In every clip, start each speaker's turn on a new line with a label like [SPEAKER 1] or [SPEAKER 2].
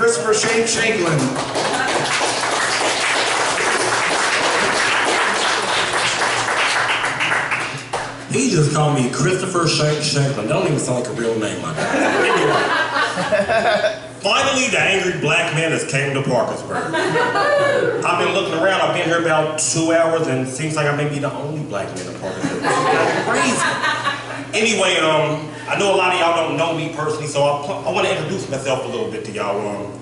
[SPEAKER 1] Christopher Shanklin.
[SPEAKER 2] He just called me Christopher Shanklin. That don't even sound like a real name, my guy. Anyway, finally the angry black man has came to Parkersburg. I've been looking around. I've been here about 2 hours, and it seems like I may be the only black man in Parkersburg. That's crazy. Anyway, I know a lot of y'all don't know me personally, so I want to introduce myself a little bit to y'all.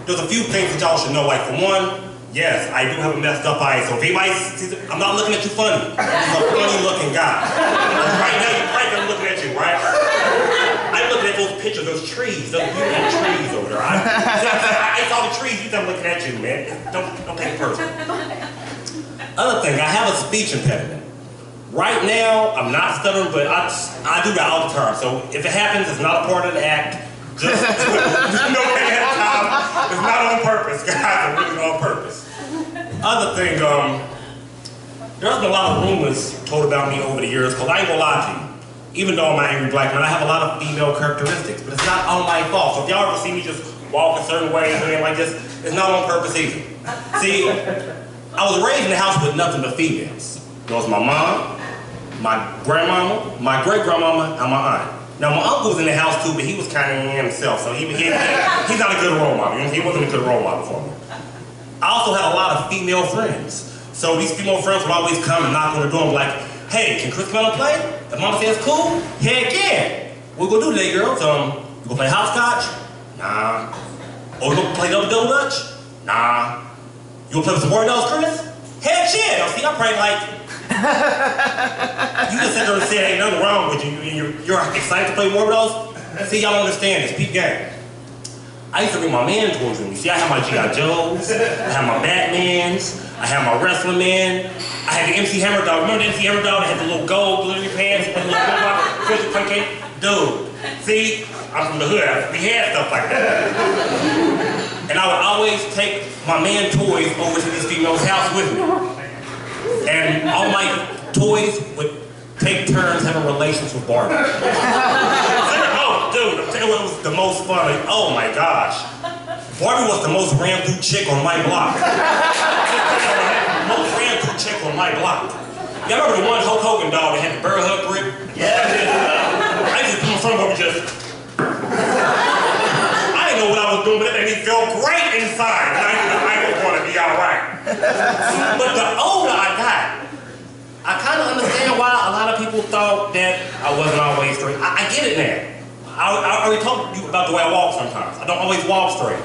[SPEAKER 2] There's a few things that y'all should know. Like, for one, yes, I do have a messed up eye, so if anybody sees it, I'm not looking at you funny. I'm a funny-looking guy. Right now, you're probably looking at you, right? I'm looking at those pictures, those trees, those beautiful trees over there. I saw the trees, you think I'm looking at you, man. Don't take it personal. Other thing, I have a speech impediment. Right now, I'm not stuttering, but I do that all the time. So if it happens, it's not a part of the act. Just know ahead of time. It's not on purpose, guys. It's really on purpose. Other thing, there's been a lot of rumors told about me over the years, because I ain't gonna lie to you. Even though I'm an angry black man, I have a lot of female characteristics, but it's not all my fault. So if y'all ever see me just walk a certain way and doing like this, it's not on purpose either. See, I was raised in a house with nothing but females. There was my mom, my grandmama, my great-grandmama, and my aunt. Now, my uncle was in the house too, but he was kind of himself, so he's not a good role model. He wasn't a good role model for me. I also had a lot of female friends. So these female friends would always come and knock on the door and be like, hey, can Chris come out and play? If mama says cool, heck yeah. What we gonna do today, girls? You gonna play hopscotch? Nah. Or you gonna play double dutch? Nah. You gonna play with some board dolls, Chris? Heck yeah. Now, see, I pray like, you just sit there and say ain't nothing wrong with you. You're excited to play more with those? See, y'all don't understand this. Peep game. I used to bring my man toys with me. See, I have my G.I. Joes, I have my Batmans, I have my wrestling man, I had the MC Hammer dog. Remember the MC Hammer dog that had the little gold glittery pants and the little Christmas pancake? Dude, see, I'm from the hood. We had stuff like that. And I would always take my man toys over to this female's house with me. And all my toys would take turns having relations with Barbie. Oh, dude, I'm telling you what was the most fun. Oh my gosh. Barbie was the most ran through chick on my block. Most ran through chick on my block. Y'all remember the one Hulk Hogan dog that had the bear hug grip? Yeah. I used to come in front of him just... I didn't know what I was doing, but it made me feel great inside. And I knew I was going to be all right. But the older I got, I kind of understand why a lot of people thought that I wasn't always straight. I get it now. I already told you about the way I walk sometimes. I don't always walk straight.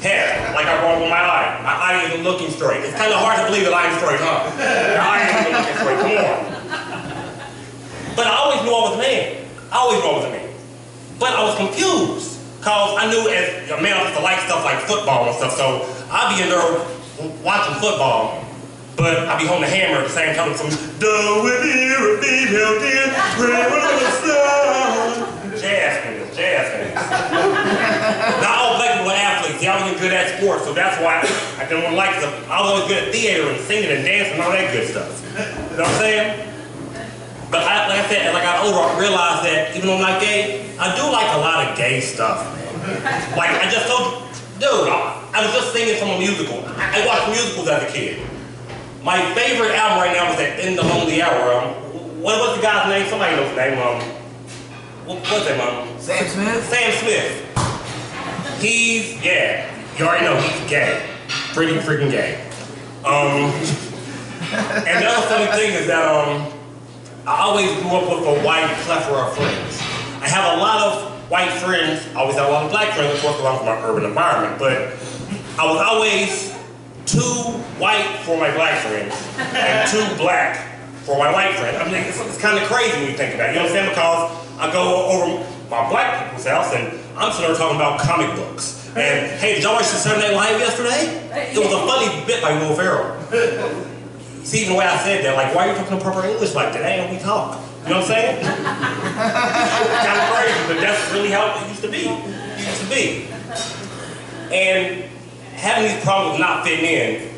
[SPEAKER 2] Heck, like I walk with my eye. My eye isn't looking straight. It's kind of hard to believe that I'm straight, huh? My eye isn't looking straight, come on. But I always knew I was a man. I always knew I was a man. But I was confused, because I knew as a man I used to like stuff like football and stuff, so I'd be in there watching football, but I'd be holding a hammer at the same time. Some "Do it here, a female dear, where was the sun?" Jazz hands. Not all black people are athletes. Y'all wasn't good at sports, so that's why I didn't want to like stuff. I was always good at theater and singing and dancing and all that good stuff. You know what I'm saying? But like I said, as I got older, I realized that even though I'm not gay, I do like a lot of gay stuff, man. Like I just told you, dude, I was just singing from a musical. I watched musicals as a kid. My favorite album right now is that In the Lonely Hour. What's the guy's name? Somebody knows the name. What's that, Mom?
[SPEAKER 1] Sam Smith?
[SPEAKER 2] Sam Smith. Yeah, you already know, he's gay. Pretty freaking gay. And the other funny thing is that, I always grew up with a wide plethora of friends. I have a lot of white friends. I always have a lot of black friends, of course, because I'm from an urban environment. But I was always too white for my black friends and too black for my white friends. I mean, it's kind of crazy when you think about it. You understand? Because I go over my black people's house and I'm sitting there talking about comic books. And hey, did y'all watch the Saturday Night Live yesterday? It was a funny bit by Will Ferrell. See, even the way I said that, like, why are you talking proper English like that? That ain't how we talk. You know what I'm saying? Kind of crazy, but that's really how it used to be. It used to be. And having these problems not fitting in,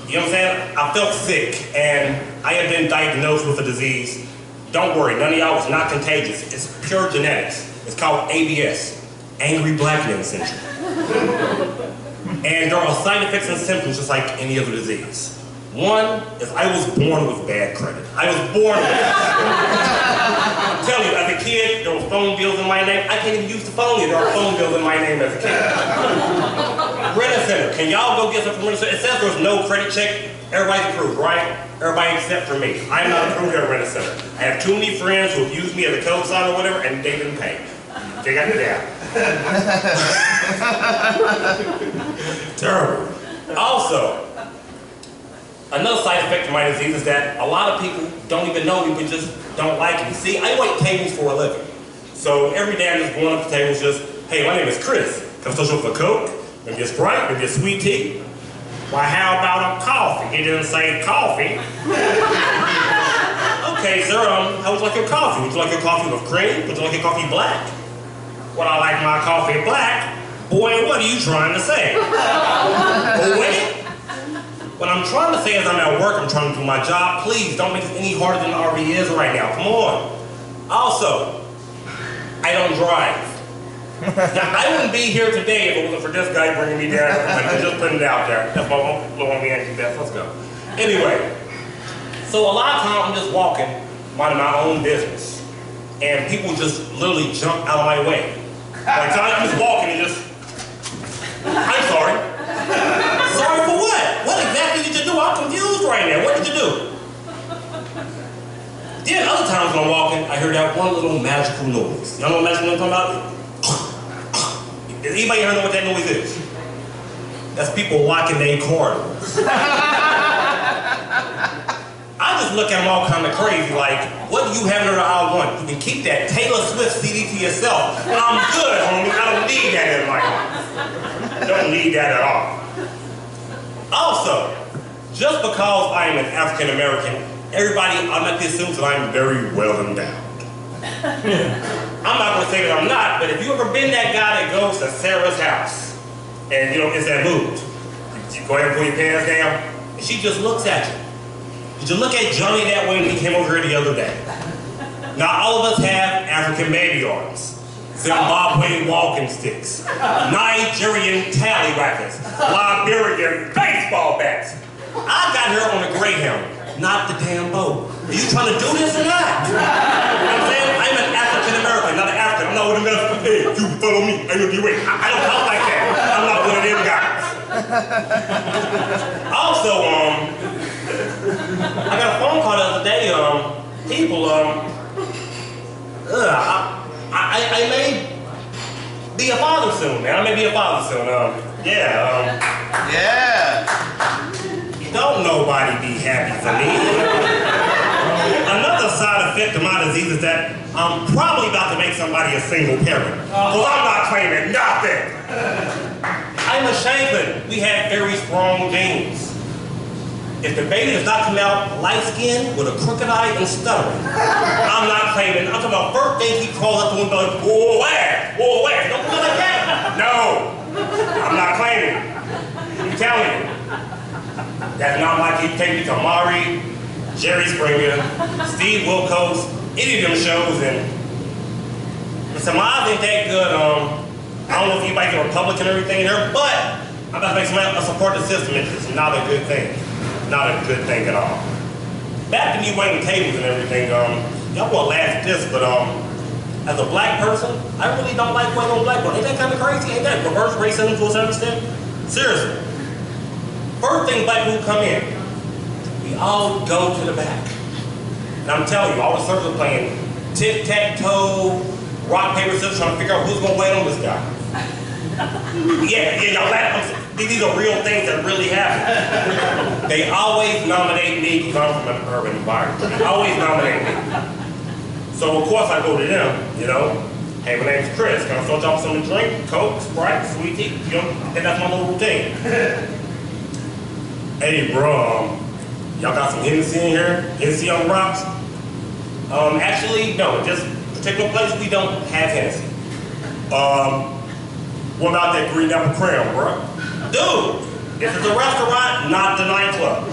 [SPEAKER 2] you know what I'm saying? I felt sick, and I had been diagnosed with a disease. Don't worry, none of y'all was not contagious. It's pure genetics. It's called ABS, Angry Black Man Syndrome. And there are side effects and symptoms just like any other disease. One is I was born with bad credit. I was born with it. I'm telling you, as a kid, there were phone bills in my name. I can't even use the phone yet. There are phone bills in my name as a kid. Rent-A-Center. Can y'all go get something from Rent-A-Center? It says there's no credit check. Everybody's approved, right? Everybody except for me. I'm not approved at Rent-A-Center. I have too many friends who have used me as a co-sign or whatever, and they didn't pay. They got it down. Terrible. Also, another side effect of my disease is that a lot of people don't even know me, but just don't like me. See, I wait tables for a living. So every day I'm just going up to tables just, hey, my name is Chris. Can I social for Coke? Maybe a Sprite? Maybe a sweet tea? Why, how about a coffee? He didn't say coffee. Okay, sir, how would you like your coffee? Would you like your coffee with cream? Would you like your coffee black? Would I like my coffee black? Boy, what are you trying to say? Boy? What I'm trying to say is I'm at work, I'm trying to do my job. Please, don't make this any harder than it already is right now. Come on. Also, I don't drive. Now, I wouldn't be here today if it wasn't for this guy bringing me down. I'm just putting it out there. That's my little homie Angie Beth. Let's go. Anyway, so a lot of times I'm just walking, minding my own business, and people just literally jump out of my way. Like, so I'm just walking and just, I'm sorry. Sorry for what? What exactly did you do? I'm confused right now. What did you do? Then other times when I'm walking, I hear that one little magical noise. Y'all know what magical noise I'm talking about? Does anybody here know what that noise is? That's people locking their corridors. I just look at them all kind of crazy, like, what do you have under aisle one? You can keep that Taylor Swift CD to yourself. I'm good, homie. I don't need that in my life. I don't need that at all. Also, just because I am an African American, everybody automatically assumes that I'm very well endowed. I'm not going to say that I'm not, but if you ever been that guy that goes to Sarah's house, and you know, it's that mood, you go ahead and pull your pants down, and she just looks at you. Did you look at Johnny that way when he came over here the other day? Now, all of us have African baby arms, Zimbabwean walking sticks, Nigerian tallywhackers, Liberian baseball bats. I got here on a Greyhound, not the damn boat. Are you trying to do this or not? You know what I'm saying? I'm an African American, not an African. I'm not one of them guys, hey, you follow me, I know you wait. I don't talk like that. I'm not one of them guys. Also, I got a phone call the other day, people, I may be a father soon, man. I may be a father soon, yeah. Don't nobody be happy for me. Another side effect of my disease is that I'm probably about to make somebody a single parent. Because I'm not claiming nothing. I'm a shaman. We have very strong genes. If the baby does not come out light-skinned with a crooked eye and stuttering, I'm not claiming. I'm talking about first thing he crawls up the window like, whoa, where? Whoa, where? Don't do like that. No, I'm not claiming. I'm telling you. That's not my kid. Take me to Maury, Jerry Springer, Steve Wilkos, any of them shows, and so my eyes ain't that good. I don't know if anybody's a Republican or everything here, but I'm about to make somebody support the system. It's not a good thing. Not a good thing at all. Back to me waiting tables and everything, y'all won't laugh at this, but as a black person, I really don't like waiting on black people. Ain't that kind of crazy? Ain't that reverse racism to a certain extent? Seriously. First thing black people come in, we all go to the back. And I'm telling you, all the circles are playing tic-tac-toe, rock, paper, scissors, trying to figure out who's going to wait on this guy. Yeah, y'all laugh. These are real things that really happen. They always nominate me because I'm from an urban environment. They always nominate me. So of course I go to them, you know. Hey, my name's Chris. Can I start y'all something to drink? Coke, Sprite, sweet tea? You know, and that's my little routine. Hey, bro, y'all got some Hennessy in here? Hennessy on the rocks? Actually, no. In this particular place, we don't have Hennessy. What about that green apple crown, bro? Dude, this is a restaurant, not the nightclub.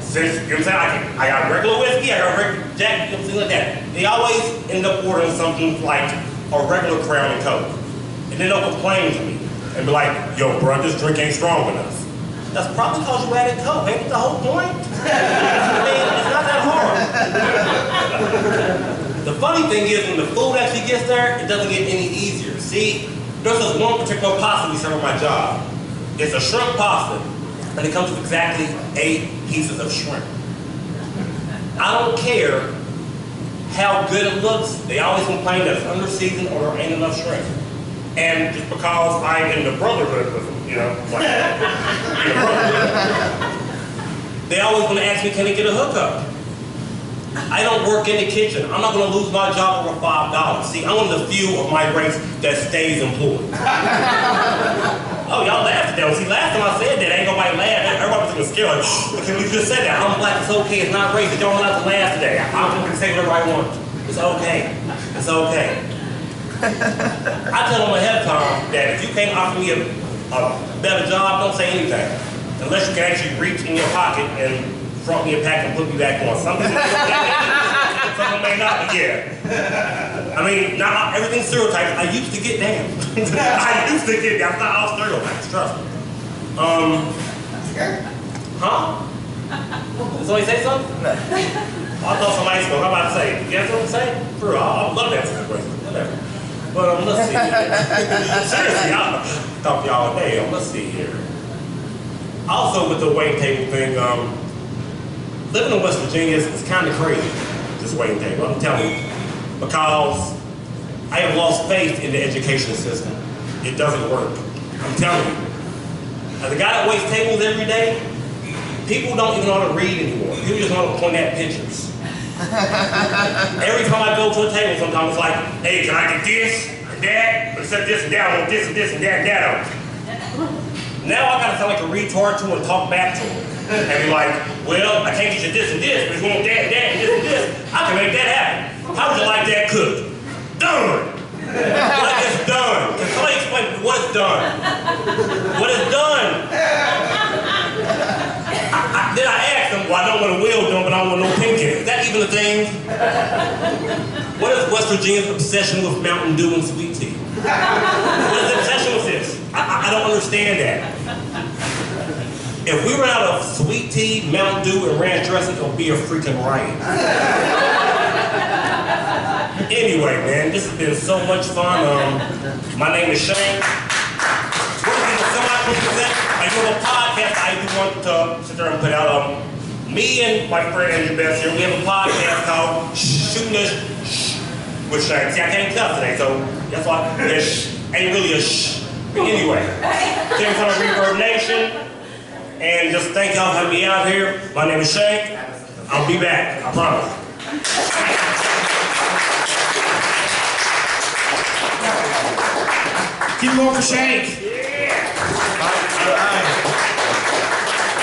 [SPEAKER 2] Since, you know what I'm saying, I got regular whiskey, I got regular Jack, you know, things like that. They always end up ordering something like a regular Crown and Coke. And then they'll complain to me and be like, yo, bro, this drink ain't strong enough. That's probably because you added Coke. Ain't the whole point? I mean, it's not that hard. The funny thing is, when the food actually gets there, it doesn't get any easier. See, there's this one particular pasta we serve at my job. It's a shrimp pasta, and it comes with exactly 8 pieces of shrimp. I don't care how good it looks. They always complain that it's under seasoned or there ain't enough shrimp. And just because I'm in the brotherhood with them, you know, like, they always want to ask me, can they get a hookup? I don't work in the kitchen. I'm not going to lose my job over $5. See, I'm one of the few of my race that stays employed. Oh, y'all laughed at that. See, last time I said that, ain't nobody laughed. Everybody was scared. Like, okay, we just said that. I'm black, it's okay, it's not racist. Y'all allowed to laugh today. I'm going to say whatever I want. It's okay. It's okay. I tell them ahead of time that if you can't offer me a better job, don't say anything. Unless you can actually reach in your pocket and front me a pack and put me back on. Some people may not, but yeah. I mean, not everything's stereotypes. I used to get down. I used to get down. It's not all stereotypes, trust me. Huh? Did somebody say something? No. I thought somebody spoke. I'm about to say, you have something to say? Sure, I would love to answer that question. Whatever. But let's see here. Seriously, I'll talk to y'all all day. Let's see here. Also with the waiting table thing, living in West Virginia is kind of crazy, this waiting table, I'm telling you. Because I have lost faith in the education system. It doesn't work. I'm telling you. As a guy that waits tables every day, people don't even know how to read anymore. People just know how to point at pictures. Every time I go to a table, sometimes it's like, hey, can I get this or that? Or set this and that, I want this and this and that and that on. Now I gotta sound like a retard to him and talk back to him. And be like, well, I can't get you this and this, but if you want that, that, and this and this, I can make that happen. How would you like that cooked? Done! Like it's done. Can somebody explain what's done? What is done? Then I asked him, well, I don't want a well done, but I don't want no pink in it. Is that even a thing? What is West Virginia's obsession with Mountain Dew and sweet tea? What is the obsession with this? I don't understand that. If we ran out of sweet tea, Mountain Dew, and ranch dressing, it would be a freaking riot. Anyway, man, this has been so much fun. My name is Shane. We're going to get semi-present. I do a podcast I do want to sit there and put out. Me and my friend Andrew Best here, we have a podcast called Shooting the with Shane. See, I can't tell today, so that's why this ain't really a shh. But anyway, thanks for the Reverb Nation. And just thank y'all for having me out here. My name is Shane. I'll be back, I promise.
[SPEAKER 1] Keep going for Shank. All right.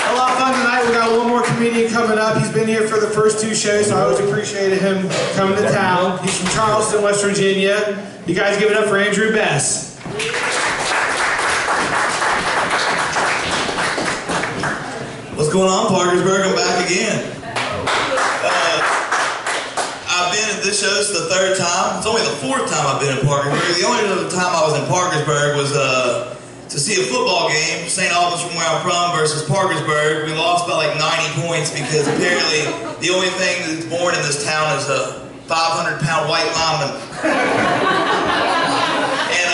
[SPEAKER 1] A lot of fun tonight. We got one more comedian coming up. He's been here for the first 2 shows, so I always appreciated him coming to town. He's from Charleston, West Virginia. You guys give it up for Andrew Best.
[SPEAKER 3] What's going on, Parkersburg? I'm back again. I've been at this show, this is the 3rd time. It's only the 4th time I've been in Parkersburg. The only other time I was in Parkersburg was to see a football game, St. Albans from where I'm from versus Parkersburg. We lost by like 90 points because apparently the only thing that's born in this town is a 500-pound white lineman. And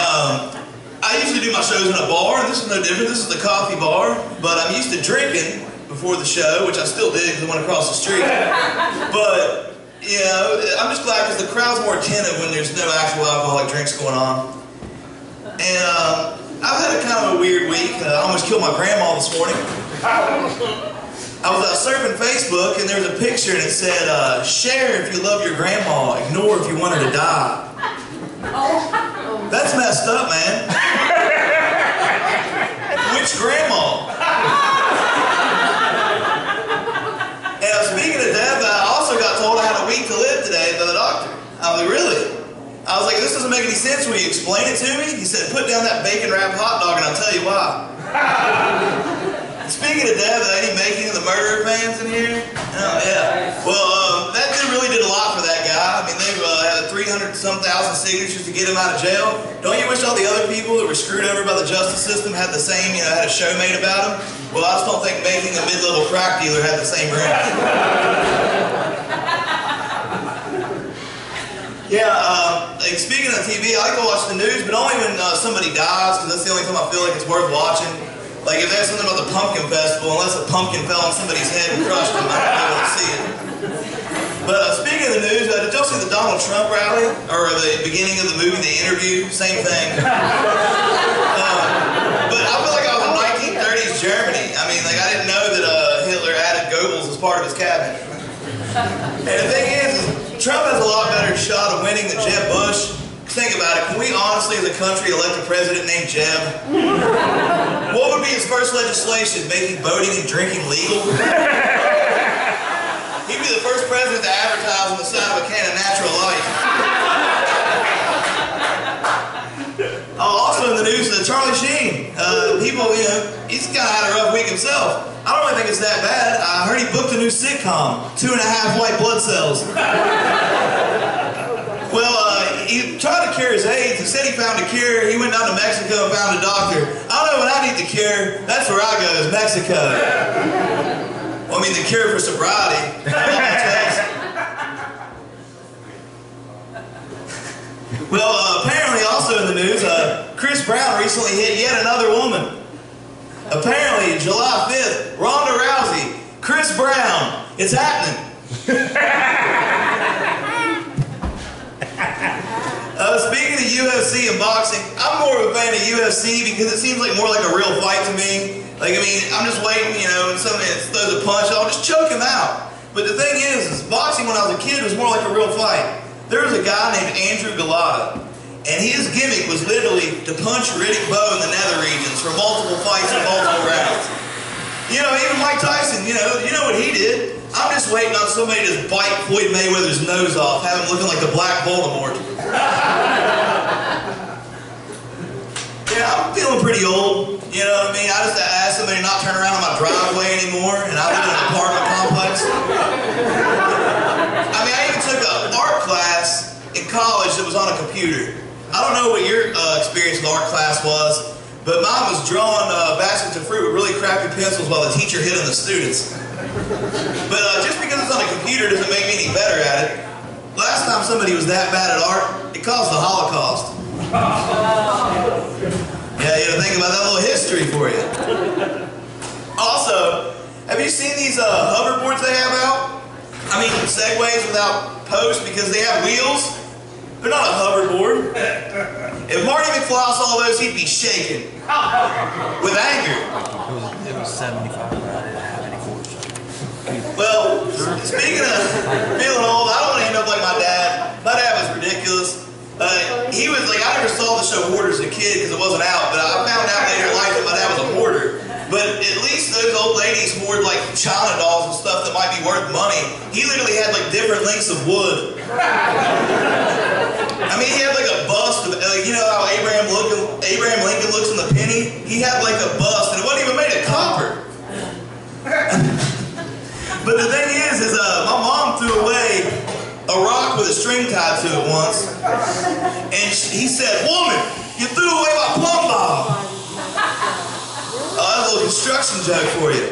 [SPEAKER 3] I usually do my shows in a bar, and this is no different. This is the coffee bar, but I'm used to drinking before the show, which I still did because I went across the street. But, you know, I'm just glad because the crowd's more attentive when there's no actual alcoholic drinks going on. And I've had a kind of a weird week. I almost killed my grandma this morning. I was surfing Facebook, and there was a picture, and it said, share if you love your grandma, ignore if you want her to die. That's messed up, man. Which grandma? And speaking of death, I also got told I had a week to live today by the doctor. I was like, really? I was like, this doesn't make any sense. Will you explain it to me? He said, put down that bacon-wrapped hot dog and I'll tell you why. Speaking of death, any making of the murderer fans in here? Oh, yeah. Well, that really did a lot for that guy. I mean, they had a 300,000 some thousand signatures to get him out of jail. Don't you wish all the other people that were screwed over by the justice system had the same, had a show made about him? Well, I just don't think making a mid-level crack dealer had the same rank. Yeah, speaking of TV, I like to watch the news, but only when somebody dies, because that's the only time I feel like it's worth watching. Like if there's something about the pumpkin festival, unless a pumpkin fell on somebody's head and crushed them, I don't be able to see it. But speaking of the news, did y'all see the Donald Trump rally? Or the beginning of the movie, The Interview? Same thing. But I feel like I was in 1930s Germany. I mean, like I didn't know that Hitler added Goebbels as part of his cabinet. And the thing is Trump has a lot better shot of winning than Jeb Bush. Think about it. Can we honestly, as a country, elect a president named Jeb? What would be his first legislation? Making boating and drinking legal? He'd be the first president to advertise on the side of a can of Natural Light. Also in the news, Charlie Sheen. People, he's kind of had a rough week himself. I don't really think it's that bad. I heard he booked a new sitcom, 2.5 White Blood Cells. Well, he tried to cure his AIDS. He said he found a cure. He went down to Mexico and found a doctor. I don't know when I need the cure. That's where I go, is Mexico. Well, I mean, the cure for sobriety. Well, apparently also in the news, Chris Brown recently hit yet another woman. Apparently, July 5th, Ronda Rousey, Chris Brown, it's happening. Speaking of UFC and boxing, I'm more of a fan of UFC because it seems like more like a real fight to me. Like, I mean, I'm just waiting, and somebody throws a punch, I'll just choke him out. But the thing is boxing when I was a kid was more like a real fight. There was a guy named Andrew Galata, and his gimmick was literally to punch Riddick Bowe in the nether regions for multiple fights and multiple rounds. Even Mike Tyson, you know what he did? I'm just waiting on somebody to just bite Floyd Mayweather's nose off, have him looking like the Black Voldemort. Yeah, I'm feeling pretty old, you know what I mean? I just asked somebody not turn around on my driveway anymore, and I live in an apartment complex. I mean, I even took an art class in college that was on a computer. I don't know what your experience with art class was, but mine was drawing baskets of fruit with really crappy pencils while the teacher hit on the students. But just because it's on a computer doesn't make me any better at it. Last time somebody was that bad at art, it caused the Holocaust. Yeah, you gotta think about that little history for you. Also, have you seen these hoverboards they have out? I mean, Segways without posts because they have wheels. They're not a hoverboard. If Marty McFly saw those, he'd be shaking with anger.
[SPEAKER 4] It was 75, but I didn't have any quarters.
[SPEAKER 3] Well, speaking of feeling old, I don't want to end up like my dad. My dad was ridiculous. He was like, I never saw the show Hoarders as a kid because it wasn't out, but I found out later in life that my dad was a hoarder. But at least those old ladies hoard like China dolls and stuff that might be worth money. He literally had like different lengths of wood. I mean, he had like a bust of, you know how Abraham Lincoln looks in the penny? He had like a bust, and it wasn't even made of copper. But the thing is my mom threw away a rock with a string tied to it once, and he said, "Woman, you threw away my plumb bob." Oh, that's a little construction joke for you.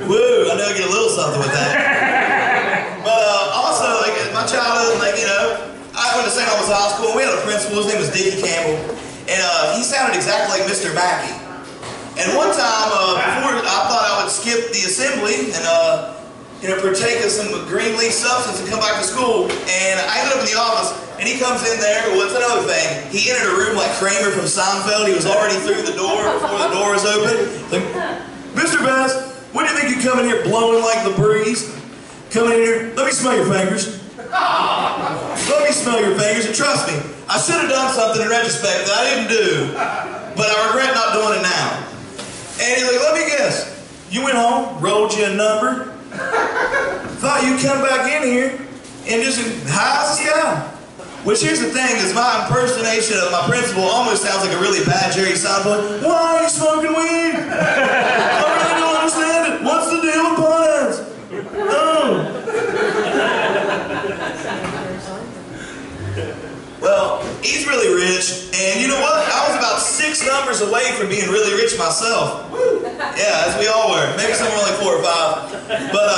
[SPEAKER 3] Woo, I know I get a little something with that. But also, like my childhood, like I went to St. Albans High School, and we had a principal, his name was Dickie Campbell, and he sounded exactly like Mr. Mackey. And one time, before I thought I would skip the assembly and partake of some green leaf substance and come back to school, and I ended up in the office, and he comes in there. What's another thing? He entered a room like Kramer from Seinfeld. He was already through the door before the door was open. Like, Mr. Bass, when do you think you come in here blowing like the breeze? Coming in here, let me smell your fingers. Let me smell your fingers, and trust me, I should have done something in retrospect that I didn't do, but I regret not doing it now. And he's like, let me guess. You went home, rolled you a number, thought you'd come back in here and just high as the sky. Which here's the thing, is my impersonation of my principal almost sounds like a really bad Jerry Seinfeld. Why are you smoking weed? I really don't understand it. What's the deal with plants? Oh. quarters away from being really rich myself. Yeah, as we all were. Maybe some were like 4 or 5. But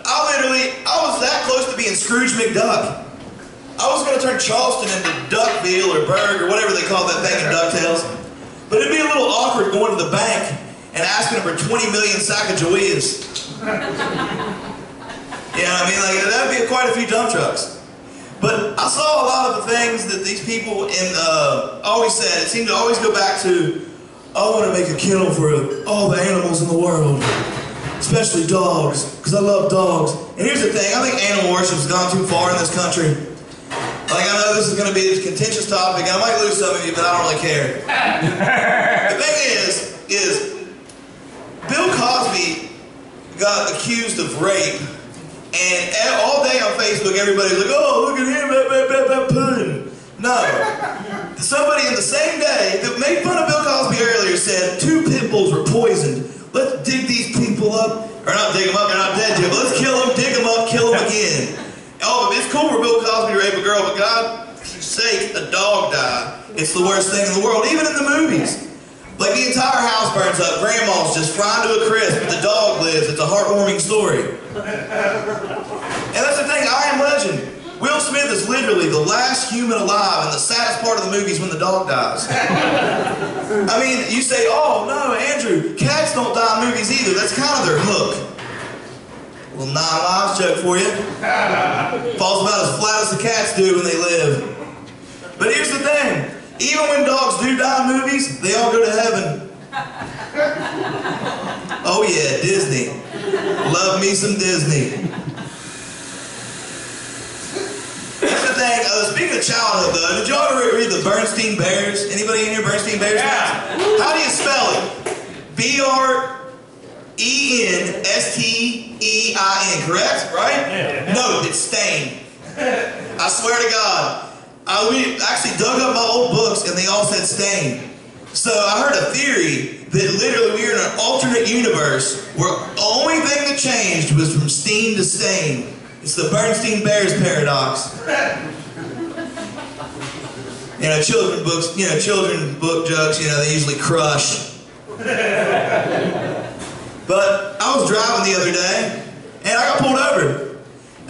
[SPEAKER 3] I was that close to being Scrooge McDuck. I was going to turn Charleston into Duckville or Berg or whatever they call that thing in DuckTales. But it'd be a little awkward going to the bank and asking them for 20 million Sacagaweas. You know what I mean? Like, that'd be quite a few dump trucks. But I saw a lot of the things that these people always said. It seemed to always go back to, I want to make a kennel for all the animals in the world, especially dogs, because I love dogs. And here's the thing, I think animal worship's gone too far in this country. Like, I know this is going to be a contentious topic, and I might lose some of you, but I don't really care. The thing is Bill Cosby got accused of rape, and all day on Facebook, everybody's like, oh, look at him, that pudding. No. Somebody in the same day that made fun of Bill Cosby earlier said 2 pit bulls were poisoned. Let's dig these people up. Or not dig them up, they're not dead yet, but let's kill them, dig them up, kill them again. Oh, it's cool for Bill Cosby to rape a girl, but God's sake, a dog died. It's the worst thing in the world, even in the movies. Like, the entire house burns up, grandma's just fried to a crisp, but the dog lives. It's a heartwarming story. And that's the thing, I Am Legend. Will Smith is literally the last human alive, and the saddest part of the movie is when the dog dies. I mean, you say, oh, no, Andrew, cats don't die in movies either. That's kind of their hook. Little 9 Lives joke for you. Falls about as flat as the cats do when they live. But here's the thing. Even when dogs do die in movies, they all go to heaven. Oh yeah, Disney. Love me some Disney. Here's the thing. Speaking of childhood, though, did y'all ever read the Bernstein Bears? Anybody in here Bernstein Bears?
[SPEAKER 1] Yeah.
[SPEAKER 3] How do you spell it? B-R-E-N-S-T-E-I-N, correct? Right?
[SPEAKER 1] Yeah.
[SPEAKER 3] No, it's Stain. I swear to God. We actually dug up my old books and they all said Stain. So I heard a theory that literally we were in an alternate universe where the only thing that changed was from Steen to Stain. It's the Bernstein Bears paradox. You know, children's book jokes, they usually crush. But I was driving the other day, and I got pulled over.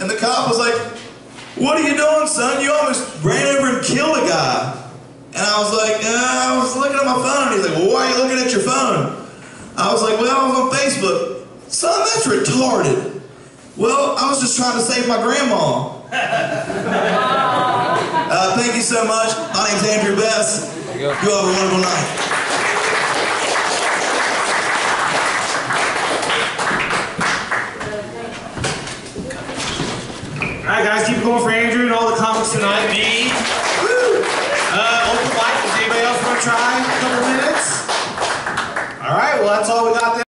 [SPEAKER 3] And the cop was like, what are you doing, son? You almost ran over and killed a guy. And I was like, I was looking at my phone. He's like, well, why are you looking at your phone? I was like, well, I was on Facebook. Son, that's retarded. Well, I was just trying to save my grandma. Thank you so much. My name's Andrew Bess. You have a wonderful night.
[SPEAKER 1] Alright guys, keep it going for Andrew and all the comics tonight. Me. Woo! Open mic. Does anybody else want to try a couple minutes? Alright, well that's all we got there.